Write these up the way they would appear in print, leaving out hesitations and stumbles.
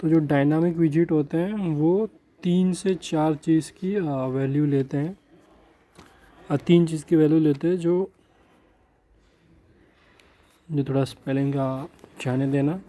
तो जो dynamic visit होते हैं वो 3 से 4 चीज़ की वैल्यू लेते हैं, 3 चीज़ की वैल्यू लेते हैं। जो थोड़ा स्पेलिंग का जाने देना,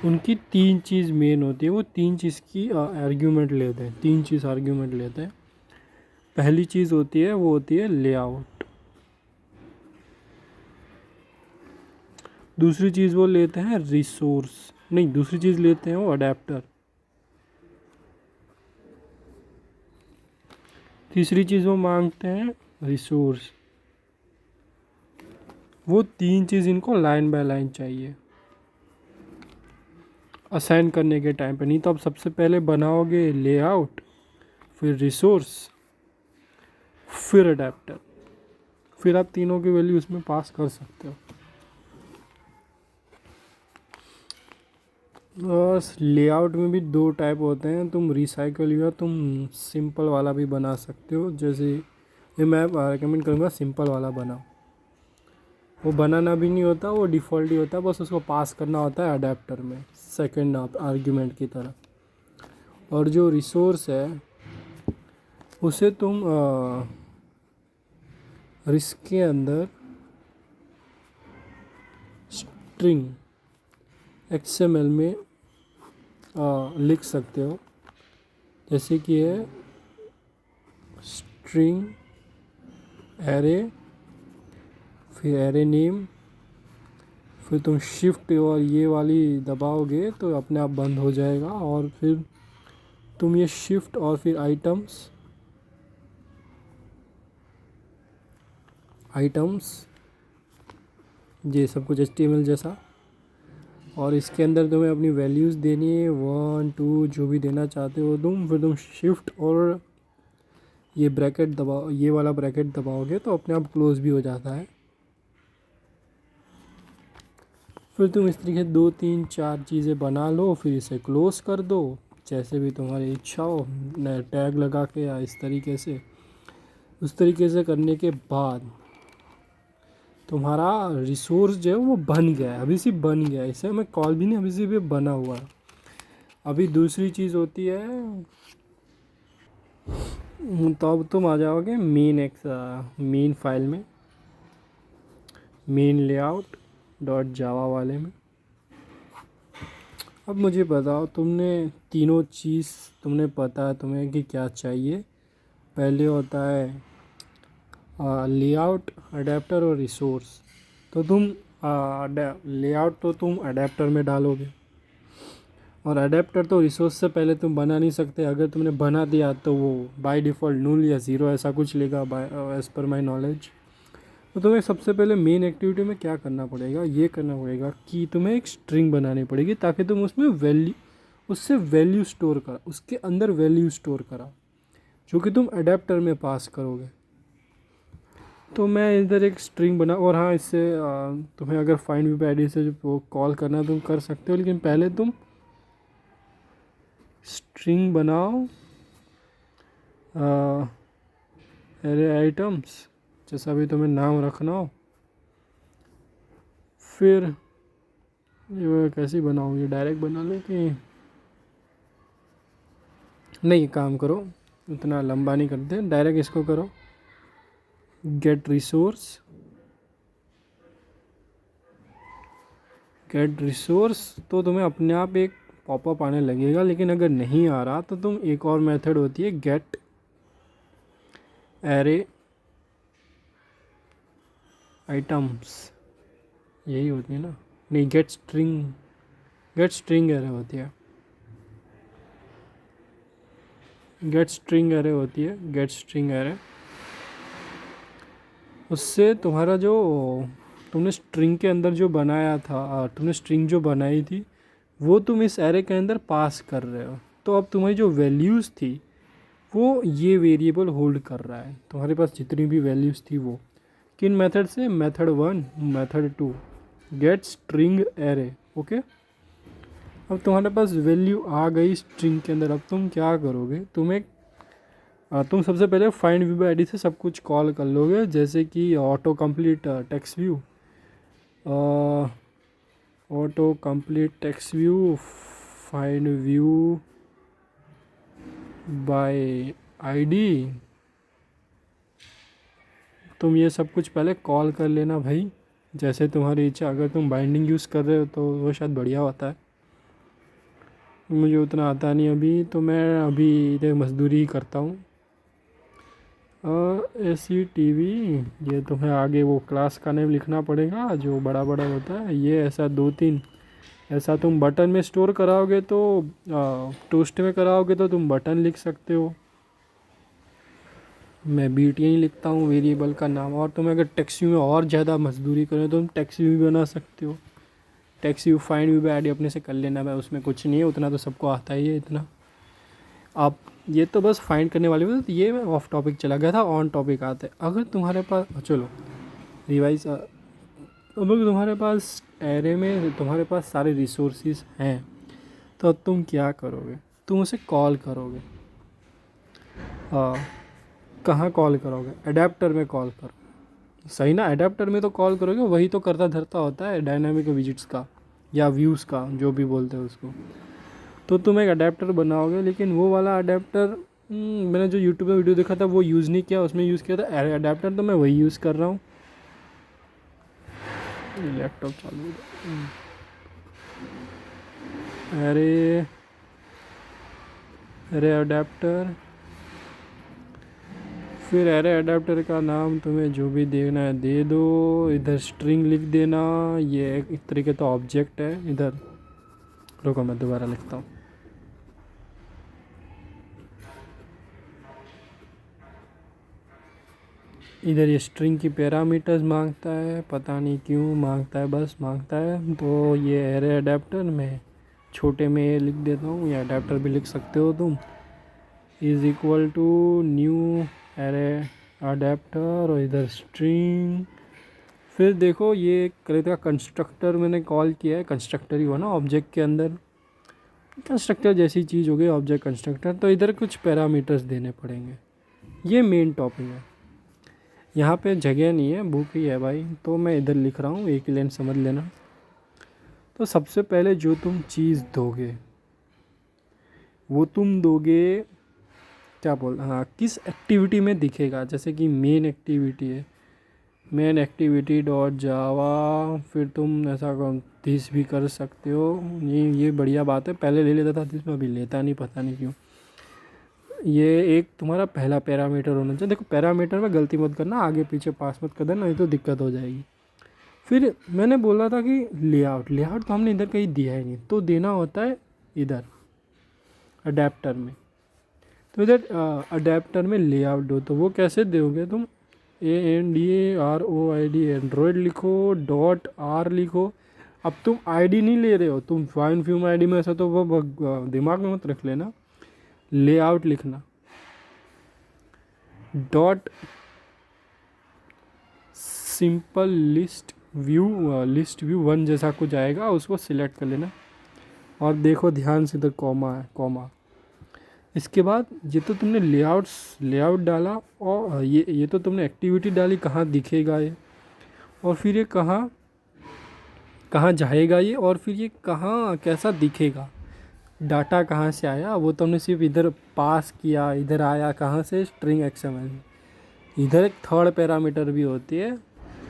उनकी 3 चीज़ मेन होती है। वो 3 चीज़ की आर्ग्यूमेंट लेते हैं, 3 चीज़ आर्ग्यूमेंट लेते हैं। पहली चीज़ होती है वो होती है लेआउट। दूसरी चीज़ वो लेते हैं रिसोर्स, नहीं, दूसरी चीज़ लेते हैं वो अडेप्टर। तीसरी चीज़ वो मांगते हैं रिसोर्स। वो 3 चीज़ इनको लाइन बाय लाइन चाहिए असाइन करने के टाइम पे। नहीं तो आप सबसे पहले बनाओगे लेआउट, फिर रिसोर्स, फिर अडेप्टर, फिर आप तीनों की वैल्यू उसमें पास कर सकते हो। और लेआउट में भी 2 टाइप होते हैं, तुम रिसाइकल या तुम सिंपल वाला भी बना सकते हो। जैसे ये मैं रेकमेंड करूँगा सिंपल वाला बनाओ। वो बनाना भी नहीं होता, वो डिफ़ॉल्ट ही होता है, बस उसको पास करना होता है अडेप्टर में सेकंड आर्ग्यूमेंट की तरह। और जो रिसोर्स है उसे तुम रिस्क के अंदर स्ट्रिंग XML में लिख सकते हो। जैसे कि है स्ट्रिंग एरे, फिर एरे नेम, फिर तुम शिफ्ट और ये वाली दबाओगे तो अपने आप बंद हो जाएगा। और फिर तुम ये शिफ्ट और फिर आइटम्स ये सब कुछ HTML जैसा। और इसके अंदर तुम्हें अपनी वैल्यूज़ देनी है 1 2 जो भी देना चाहते हो तुम। फिर तुम शिफ्ट और ये ब्रैकेट दबाओ, ये वाला ब्रैकेट दबाओगे तो अपने आप क्लोज भी हो जाता है। फिर तुम इस तरीके 2 3 4 चीज़ें बना लो, फिर इसे क्लोज कर दो जैसे भी तुम्हारी इच्छा हो, नया टैग लगा के या इस तरीके से। उस तरीके से करने के बाद तुम्हारा रिसोर्स जो है वो बन गया है, अभी से बन गया है। इसे मैं कॉल भी नहीं, अभी से भी बना हुआ है। अभी दूसरी चीज़ होती है, तो अब तुम आ जाओगे मेन फाइल में, मेन लेआउट डॉट जावा वाले में। अब मुझे बताओ, तुमने तीनों चीज़ तुमने पता है तुम्हें कि क्या चाहिए। पहले होता है लेआउट, अडेप्टर और रिसोर्स। तो तुम लेआउट तो तुम अडेप्टर में डालोगे, और अडेप्टर तो रिसोर्स से पहले तुम बना नहीं सकते। अगर तुमने बना दिया तो वो बाय डिफ़ॉल्ट नूल या ज़ीरो ऐसा कुछ लेगा एज़ पर माई नॉलेज। तो तुम्हें सबसे पहले मेन एक्टिविटी में क्या करना पड़ेगा, ये करना पड़ेगा कि तुम्हें एक स्ट्रिंग बनानी पड़ेगी ताकि तुम उसमें उससे वैल्यू स्टोर करा, उसके अंदर वैल्यू स्टोर करा जो कि तुम अडेप्टर में पास करोगे। तो मैं इधर एक स्ट्रिंग बना, और हाँ, इससे तुम्हें अगर फाइंड वी आईडी से जो कॉल करना तुम कर सकते हो, लेकिन पहले तुम स्ट्रिंग बनाओ एरे आइटम्स जैसा भी तुम्हें नाम रखना हो। फिर ये कैसी बनाओ, ये डायरेक्ट बना लो कि नहीं, काम करो इतना लंबा नहीं करते, डायरेक्ट इसको करो गेट रिसोर्स। तो तुम्हें अपने आप एक पॉपअप आने लगेगा। लेकिन अगर नहीं आ रहा तो तुम एक और मेथड होती है गेट एरे आइटम्स, यही होती है ना, नहीं, गेट स्ट्रिंग एरे होती है, गेट स्ट्रिंग एरे। उससे तुम्हारा जो तुमने स्ट्रिंग के अंदर जो बनाया था, तुमने स्ट्रिंग जो बनाई थी वो तुम इस एरे के अंदर पास कर रहे हो। तो अब तुम्हारी जो वैल्यूज़ थी वो ये वेरिएबल होल्ड कर रहा है। तुम्हारे पास जितनी भी वैल्यूज़ थी वो किन मेथड से, method 1 method 2 gate string array. Okay, अब तुम्हारे पास वैल्यू आ गई स्ट्रिंग के अंदर। अब तुम क्या करोगे, तुम सबसे पहले फाइंड व्यू आईडी से सब कुछ कॉल कर लोगे, जैसे कि auto complete text view find view bye ID, तुम ये सब कुछ पहले कॉल कर लेना भाई, जैसे तुम्हारी इच्छा। अगर तुम बाइंडिंग यूज़ कर रहे हो तो वो शायद बढ़िया होता है, मुझे उतना आता नहीं अभी, तो मैं अभी इधर मजदूरी ही करता हूँ। ACTV, ये तुम्हें आगे वो क्लास का नेम लिखना पड़ेगा जो बड़ा बड़ा होता है। ये ऐसा 2-3 ऐसा तुम बटन में स्टोर कराओगे तो टोस्ट में कराओगे तो तुम बटन लिख सकते हो। मैं BTN ही लिखता हूँ वेरिएबल का नाम। और तुम्हें अगर टेक्स्ट व्यू में और ज़्यादा मजदूरी करें तो तुम टेक्स्ट व्यू भी बना सकते हो। Text view find view bye ID अपने से कर लेना, मैं उसमें कुछ नहीं है, उतना तो सबको आता ही है इतना। आप ये तो बस फाइंड करने वाले हो, तो ये मैं ऑफ टॉपिक चला गया था, ऑन टॉपिक आते हैं। अगर तुम्हारे पास चलो रिवाइज, अगर तुम्हारे पास एरे में तुम्हारे पास सारे रिसोर्सेज हैं तो अब तुम क्या करोगे, तुम उसे कॉल करोगे। कहाँ कॉल करोगे, अडेप्टर में कॉल करो, सही ना। अडेप्टर में तो कॉल करोगे, वही तो करता धरता होता है डायनामिक विजिट्स का या व्यूज़ का, जो भी बोलते हैं उसको। तो तुम एक अडेप्टर बनाओगे, लेकिन वो वाला अडेप्टर मैंने जो यूट्यूब पे वीडियो देखा था वो यूज़ नहीं किया, उसमें यूज़ किया था एरे अडेप्टर, तो मैं वही यूज़ कर रहा हूँ। लैपटॉप चालू है। एरे अडेप्टर, फिर एरे अडेप्टर का नाम तुम्हें जो भी देना है दे दो। इधर स्ट्रिंग लिख देना, ये एक तरीके तो ऑब्जेक्ट है। इधर रुको मैं दोबारा लिखता हूँ। इधर ये स्ट्रिंग की पैरामीटर्स मांगता है, पता नहीं क्यों मांगता है, बस मांगता है। तो ये एरे अडेप्टर में छोटे में ये लिख देता हूँ, या अडेप्टर भी लिख सकते हो तुम, is equal to new array adapter, और इधर स्ट्रिंग। फिर देखो ये करेगा कंस्ट्रक्टर मैंने कॉल किया है, कंस्ट्रक्टर ही हुआ ना ऑब्जेक्ट के अंदर, कंस्ट्रक्टर जैसी चीज़ हो गई ऑब्जेक्ट कंस्ट्रक्टर। तो इधर कुछ पैरामीटर्स देने पड़ेंगे, ये मेन टॉपिक है। यहाँ पे जगह नहीं है, बुक ही है भाई, तो मैं इधर लिख रहा हूँ, एक ही लाइन समझ लेना। तो सबसे पहले जो तुम चीज़ दोगे वो तुम दोगे, क्या बोल, हाँ, किस एक्टिविटी में दिखेगा। जैसे कि मेन एक्टिविटी है, मेन एक्टिविटी डॉट जावा, फिर तुम ऐसा दिस भी कर सकते हो। ये बढ़िया बात है, पहले ले लेता था दिस में, अभी लेता नहीं, पता नहीं क्यों। ये एक तुम्हारा पहला पैरामीटर होना चाहिए। देखो पैरामीटर में गलती मत करना, आगे पीछे पास मत कर देना, नहीं तो दिक्कत हो जाएगी। फिर मैंने बोला था कि लेआउट, लेआउट तो हमने इधर कहीं दिया ही नहीं, तो देना होता है इधर अडेप्टर में। तो इधर अडेप्टर में लेआउट दो, तो वो कैसे दोगे तुम, ANDROID एंड्रॉयड लिखो, डॉट R लिखो। अब तुम आईडी नहीं ले रहे हो, तुम फाइन फ्यूम आईडी में, ऐसा तो वो दिमाग में मत रख लेना। लेआउट लिखना, डॉट सिंपल लिस्ट व्यू 1 जैसा कुछ आएगा, उसको सिलेक्ट कर लेना। और देखो ध्यान से, इधर कॉमा है, कॉमा। इसके बाद ये तो तुमने लेआउट डाला, और ये तो तुमने एक्टिविटी डाली, कहाँ दिखेगा ये, और फिर ये कहाँ जाएगा ये, और फिर ये कहाँ कैसा दिखेगा, डाटा कहाँ से आया, वो तुमने सिर्फ इधर पास किया, इधर आया कहाँ से, स्ट्रिंग XML। इधर एक थर्ड पैरामीटर भी होती है,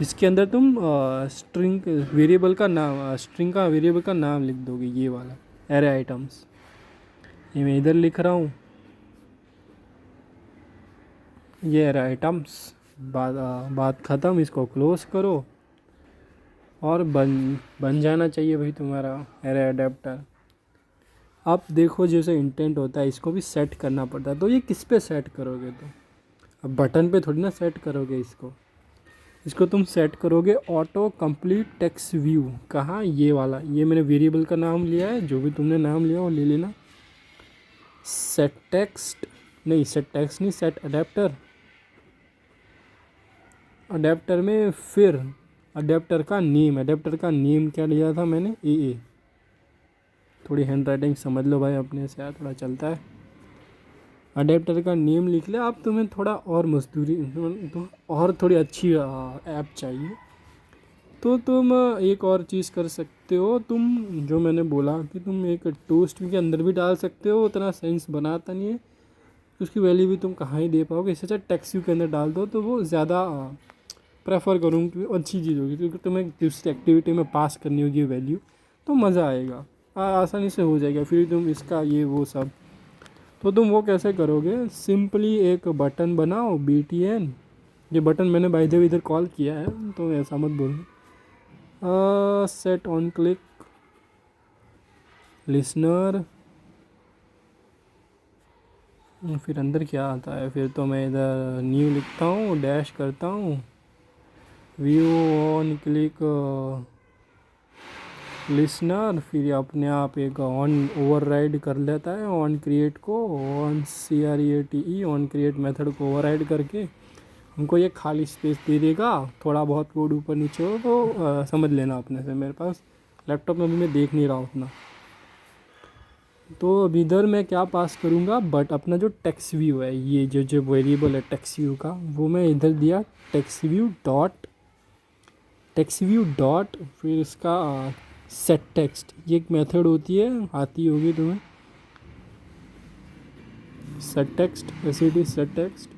इसके अंदर तुम स्ट्रिंग वेरिएबल का नाम, स्ट्रिंग का वेरिएबल का नाम लिख दोगे, ये वाला एरे आइटम्स। ये मैं इधर लिख रहा हूँ, ये एरे आइटम्स। बात ख़त्म, इसको क्लोज करो, और बन जाना चाहिए भाई तुम्हारा एरे अडेप्टर। अब देखो जैसे इंटेंट होता है, इसको भी सेट करना पड़ता है। तो ये किस पे सेट करोगे तुम, अब बटन पे थोड़ी ना सेट करोगे इसको तुम सेट करोगे ऑटो कंप्लीट टेक्स्ट व्यू। कहाँ, ये वाला, ये मैंने वेरिएबल का नाम लिया है, जो भी तुमने नाम लिया वो ले लेना। सेट टेक्स्ट नहीं, सेट अडेप्टर। अडेप्टर में फिर अडेप्टर का नेम क्या लिया था मैंने, AA। थोड़ी हैंड राइटिंग समझ लो भाई, अपने से यार थोड़ा चलता है। अडेप्टर का नेम लिख ले। अब तुम्हें थोड़ा और मजदूरी, तो और थोड़ी अच्छी ऐप चाहिए, तो तुम एक और चीज़ कर सकते हो, तुम जो मैंने बोला कि तुम एक टोस्ट के अंदर भी डाल सकते हो, उतना सेंस बनाता नहीं है, उसकी वैल्यू भी तुम कहाँ ही दे पाओगे। इससे अच्छा टेक्स्ट व्यू के अंदर डाल दो, तो वो ज़्यादा प्रेफर करूँगी कि अच्छी चीज़ होगी, क्योंकि तुम्हें जिस एक्टिविटी में पास करनी होगी वैल्यू, तो मज़ा आएगा, आसानी से हो जाएगा। फिर तुम इसका ये वो सब, तो तुम वो कैसे करोगे, सिंपली एक बटन बनाओ BTN। ये बटन मैंने बाय द वे इधर कॉल किया है, तो ऐसा मत बोलो। सेट ऑन क्लिक लिसनर, फिर अंदर क्या आता है, फिर तो मैं इधर न्यू लिखता हूँ, डैश करता हूँ, व्यू ऑन क्लिक लिसनर, फिर ये अपने आप एक ऑन ओवरराइड कर लेता है ऑन क्रिएट को, on CREATE on create method को ओवरराइड करके हमको ये खाली स्पेस दे देगा। थोड़ा बहुत कोड ऊपर नीचे हो तो समझ लेना अपने से, मेरे पास लैपटॉप में अभी मैं देख नहीं रहा उतना। तो अब इधर मैं क्या पास करूँगा, बट अपना जो टेक्स्ट व्यू है, ये जो वेरिएबल है टेक्स्ट व्यू का, वो मैं इधर दिया टेक्स्ट व्यू डॉट फिर इसका सेट टेक्स्ट, ये एक मेथड होती है, आती होगी तुम्हें, सेट टेक्स्ट।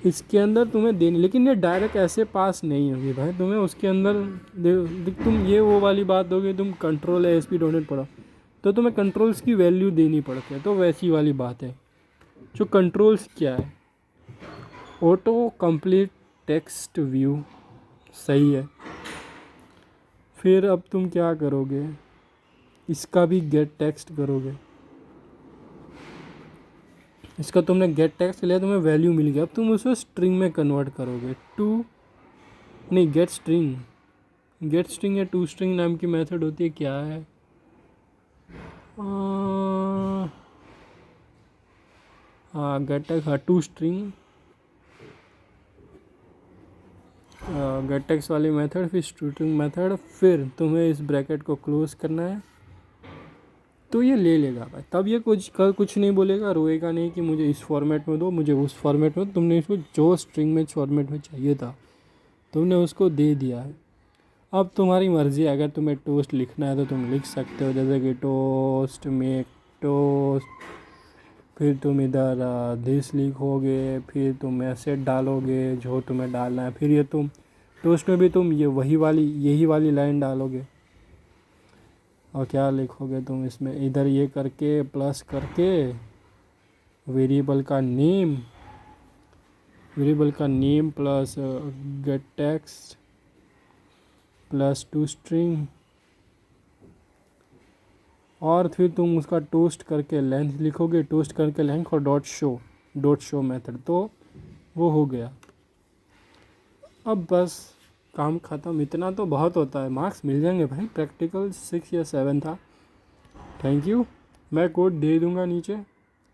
इसके अंदर तुम्हें देनी, लेकिन ये डायरेक्ट ऐसे पास नहीं होगी भाई, तुम्हें उसके अंदर तुम ये वो वाली बात होगी, तुम कंट्रोल ASP.NET पढ़ो तो तुम्हें कंट्रोल्स की वैल्यू देनी पड़ती है, तो वैसी वाली बात है। जो कंट्रोल्स क्या है, ऑटो कंप्लीट टेक्स्ट व्यू, सही है। फिर अब तुम क्या करोगे, इसका भी गेट टेक्स्ट करोगे, इसका तुमने गेट टेक्स्ट लिया, तुम्हें वैल्यू मिल गया, अब तुम उसे स्ट्रिंग में कन्वर्ट करोगे। गेट स्ट्रिंग या टू स्ट्रिंग नाम की मेथड होती है, क्या है, हाँ गेट टेक्स्ट, हाँ टू स्ट्रिंग, गेट टेक्स्ट वाली मेथड, फिर स्ट्रिंग मेथड, फिर तुम्हें इस ब्रैकेट को क्लोज करना है, तो ये ले लेगा भाई। तब ये कुछ नहीं बोलेगा, रोएगा नहीं कि मुझे इस फॉर्मेट में दो, मुझे उस फॉर्मेट में। तुमने इसको जो स्ट्रिंग में फॉर्मेट में चाहिए था तुमने उसको दे दिया है। अब तुम्हारी मर्ज़ी है, अगर तुम्हें टोस्ट लिखना है तो तुम लिख सकते हो, जैसे कि टोस्ट मेक टोस्ट, फिर तुम इधर दिस लिखोगे, फिर तुम मैसेज डालोगे जो तुम्हें डालना है, फिर ये तुम टोस्ट में भी तुम ये यही वाली लाइन डालोगे। और क्या लिखोगे तुम इसमें, इधर ये करके प्लस करके वेरिएबल का name plus gate text plus two string, और फिर तुम उसका टोस्ट करके लेंथ लिखोगे, टोस्ट करके लेंथ और डॉट शो मेथड, तो वो हो गया। अब बस काम ख़त्म, इतना तो बहुत होता है, मार्क्स मिल जाएंगे भाई। प्रैक्टिकल 6 या 7 था। थैंक यू, मैं कोड दे दूँगा नीचे।